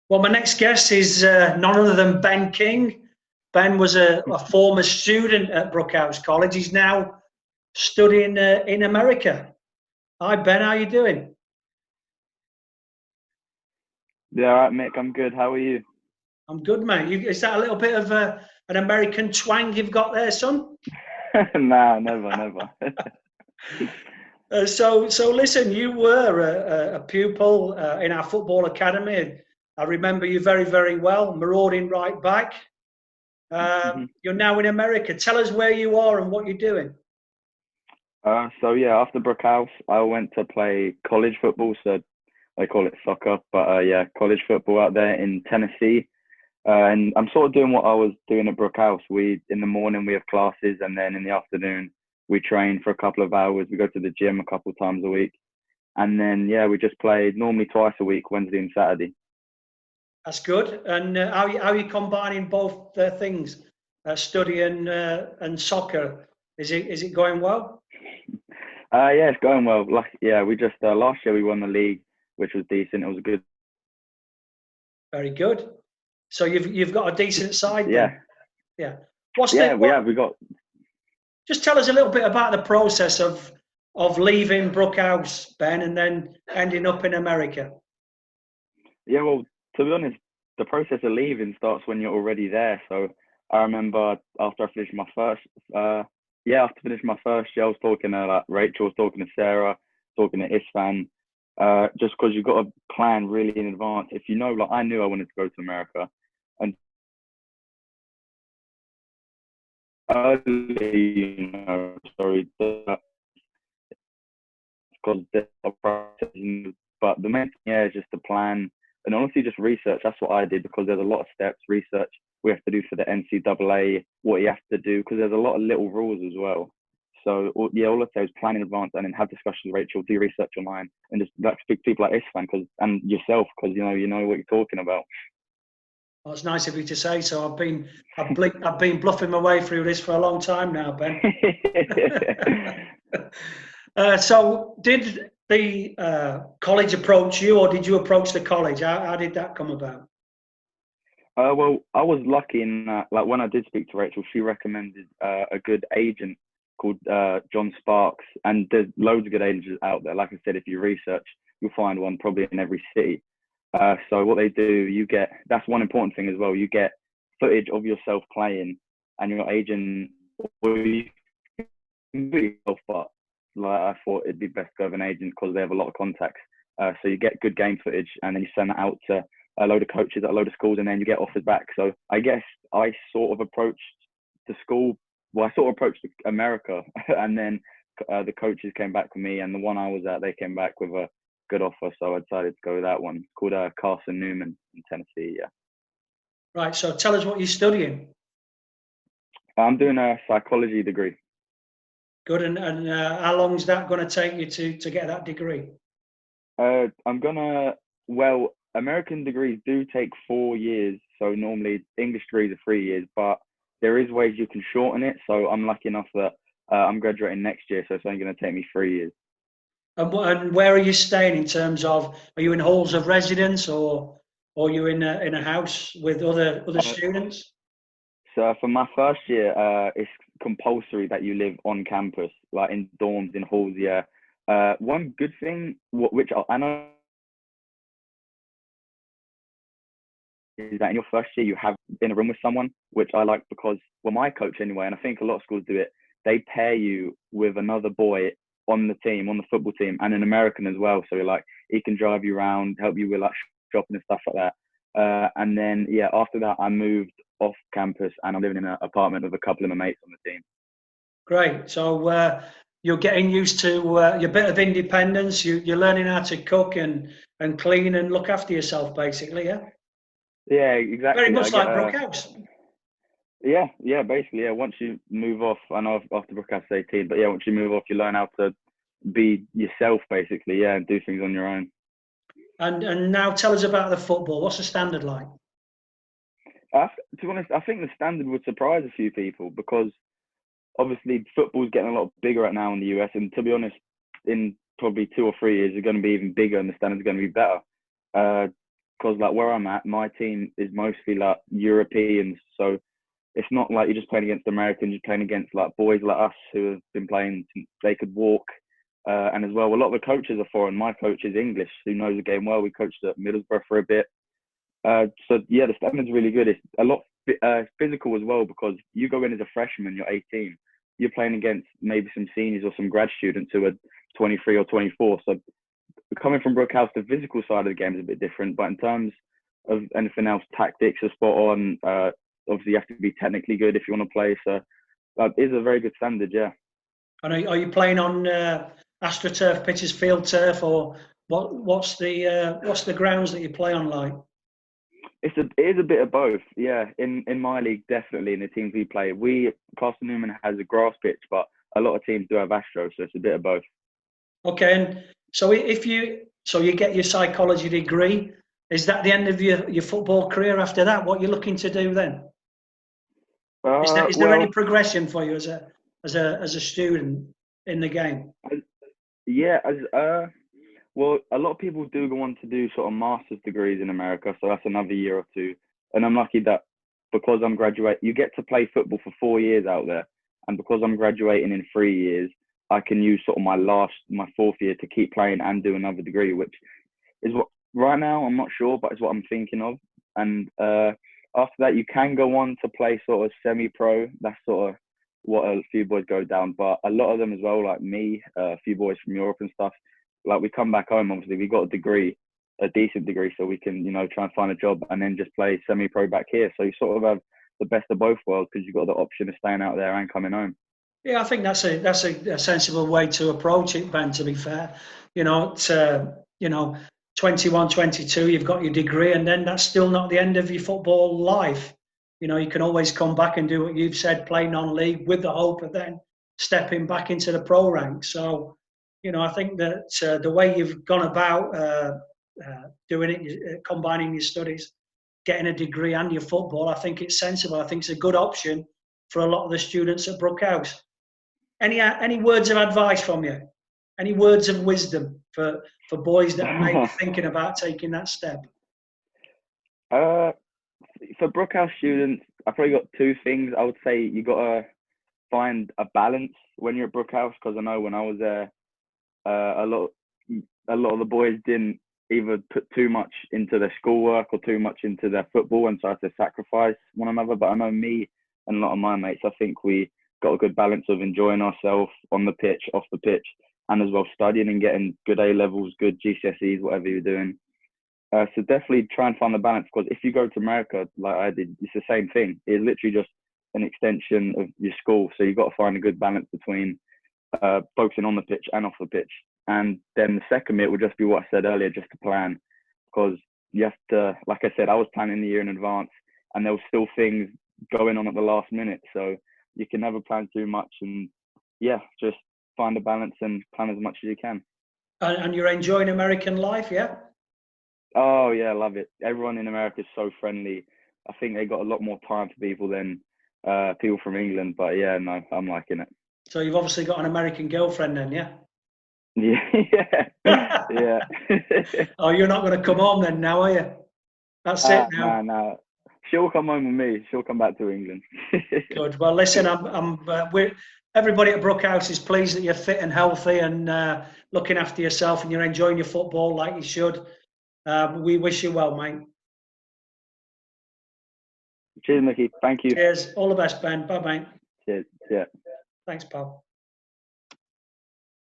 Well, my next guest is none other than Ben King. Ben was a former student at Brookhouse College. He's now studying in America. Hi, Ben. How you doing? Yeah, all right, Mick. I'm good. How are you? I'm good, mate. Is that a little bit of an American twang you've got there, son? Nah, never, never. So listen. You were a pupil in our football academy. I remember you very, very well, marauding right back. Mhm. You're now in America. Tell us where you are and what you're doing. So yeah, after Brookhouse, I went to play college football. So they call it soccer, but yeah, college football out there in Tennessee. And I'm sort of doing what I was doing at Brookhouse. We in the morning we have classes, and then in the afternoon we train for a couple of hours. We go to the gym a couple of times a week, and then yeah, we just play normally twice a week, Wednesday and Saturday. That's good. And how are you combining both things, study and soccer? Is it going well? Yeah, it's going well. Like, yeah, we just last year we won the league, which was decent. It was a good, Very good. So you've got a decent side yeah, then. Yeah. What's the yeah. We what? have. We got. Just tell us a little bit about the process of leaving Brookhouse, Ben, and then ending up in America. Yeah, well, to be honest, the process of leaving starts when you're already there. So I remember after I finished my first, after finishing my first year, I was talking to like Rachel, was talking to Sarah, talking to Isfan, just because you've got to plan really in advance. If you know, like I knew I wanted to go to America, and early, sorry, because the process, but the main thing yeah, is just the plan and honestly just research. That's what I did because there's a lot of steps, research we have to do for the NCAA, what you have to do, because there's a lot of little rules as well. So yeah, all I'd say is plan in advance and then have discussions with Rachel, do research online, and just like speak to people like Isfan and yourself because you know what you're talking about. Well, it's nice of you to say so. I've been bluffing my way through this for a long time now, Ben. So, did the college approach you, or did you approach the college? How did that come about? Well, I was lucky in that, like when I did speak to Rachel, she recommended a good agent called John Sparks, and there's loads of good agents out there. Like I said, if you research, you'll find one probably in every city. So what they do, you get that's one important thing as well. You get footage of yourself playing, and your agent will you can do it yourself, but like I thought it'd be best to have an agent because they have a lot of contacts. So you get good game footage, and then you send that out to a load of coaches at a load of schools, and then you get offers back. So I guess I sort of approached the school. Well, I sort of approached America, and then the coaches came back with me, and the one I was at, they came back with a good offer. So I decided to go with that one. It's called Carson-Newman in Tennessee. Yeah, Right. So, tell us what you're studying. I'm doing a psychology degree. Good. And how long is that going to take you to get that degree? I'm gonna, well, American degrees do take 4 years, so normally English degrees are 3 years, but there is ways you can shorten it. So I'm lucky enough that I'm graduating next year, so it's only going to take me 3 years. And where are you staying in terms of? Are you in halls of residence, or you in a house with other Uh, students? so for my first year, it's compulsory that you live on campus, like in dorms, in halls. Yeah. One good thing, which I know is that in your first year you have in a room with someone, which I like because, well, my coach anyway, and I think a lot of schools do it. They pair you with another boy on the team, on the football team, and an American as well. So like he can drive you around, help you with like shopping and stuff like that. And then yeah, after that I moved off campus and I'm living in an apartment with a couple of my mates on the team. Great. So you're getting used to your bit of independence. You're learning how to cook and clean and look after yourself, basically. Yeah. Yeah, Very exactly. I much get like Brookhouse. yeah, yeah, basically, yeah. Once you move off, I know after Brookhouse 18, but yeah, once you move off, you learn how to be yourself, basically, yeah, and do things on your own. And now tell us about the football. What's the standard like? To be honest, I think the standard would surprise a few people because obviously football's getting a lot bigger right now in the US, and to be honest, in probably 2 or 3 years, it's going to be even bigger, and the standard's going to be better. Uh, because like where I'm at, my team is mostly like Europeans, so it's not like you're just playing against Americans. You're playing against like boys like us who have been playing since they could walk. And as well, a lot of the coaches are foreign. My coach is English, who knows the game well. We coached at Middlesbrough for a bit. So yeah, the standard's really good. It's a lot physical as well, because you go in as a freshman, you're 18. You're playing against maybe some seniors or some grad students who are 23 or 24. So coming from Brookhouse, the physical side of the game is a bit different. But in terms of anything else, tactics are spot on. Obviously, you have to be technically good if you want to play. So it is a very good standard, yeah. And are you playing on AstroTurf pitches, field turf, or what's the grounds that you play on like? It is a bit of both, yeah. In my league, definitely. In the teams we play, Carson-Newman has a grass pitch, but a lot of teams do have Astro, so it's a bit of both. Okay, and so you get your psychology degree, is that the end of your football career after that? What you're looking to do then? Is there any progression for you as a student in the game? Yeah, well, a lot of people do go on to do sort of master's degrees in America, so that's another year or two. And I'm lucky that because I'm graduating, you get to play football for 4 years out there. And because I'm graduating in 3 years, I can use sort of my fourth year to keep playing and do another degree, which is what, right now, I'm not sure, but it's what I'm thinking of. And after that, you can go on to play sort of semi-pro. That's sort of what a few boys go down. But a lot of them as well, like me, a few boys from Europe and stuff, like we come back home, obviously, we got a degree, a decent degree, so we can, try and find a job and then just play semi-pro back here. So you sort of have the best of both worlds, because you've got the option of staying out there and coming home. Yeah, I think that's a sensible way to approach it, Ben, to be fair. 21, 22, you've got your degree, and then that's still not the end of your football life. You can always come back and do what you've said, play non-league, with the hope of then stepping back into the pro ranks. So, I think that the way you've gone about doing it, combining your studies, getting a degree and your football, I think it's sensible. I think it's a good option for a lot of the students at Brookhouse. Any words of advice from you? Any words of wisdom for boys that are maybe thinking about taking that step? For Brookhouse students, I probably got two things. I would say you got to find a balance when you're at Brookhouse, because I know when I was there, a lot of the boys didn't either put too much into their schoolwork or too much into their football, and so had to sacrifice one another. But I know me and a lot of my mates, I think we got a good balance of enjoying ourselves on the pitch, off the pitch, and as well studying and getting good A levels, good GCSEs, whatever you're doing. So definitely try and find the balance, because if you go to America like I did, it's the same thing. It's literally just an extension of your school. So you've got to find a good balance between focusing on the pitch and off the pitch. And then the second bit would just be what I said earlier, just to plan, because you have to, like I said, I was planning the year in advance, and there were still things going on at the last minute. So you can never plan too much, and yeah, just find a balance and plan as much as you can. And you're enjoying American life, yeah? Oh yeah, I love it. Everyone in America is so friendly. I think they got a lot more time for people than people from England. But yeah, no, I'm liking it. So you've obviously got an American girlfriend then, yeah? Yeah. Yeah. Oh, you're not going to come home then now, are you? That's it now. No. She'll come home with me. She'll come back to England. Good. Well, listen, everybody at Brookhouse is pleased that you're fit and healthy and looking after yourself, and you're enjoying your football like you should. We wish you well, mate. Cheers, Micky. Thank you. Cheers. All the best, Ben. Bye, mate. Cheers. Yeah. Thanks, pal.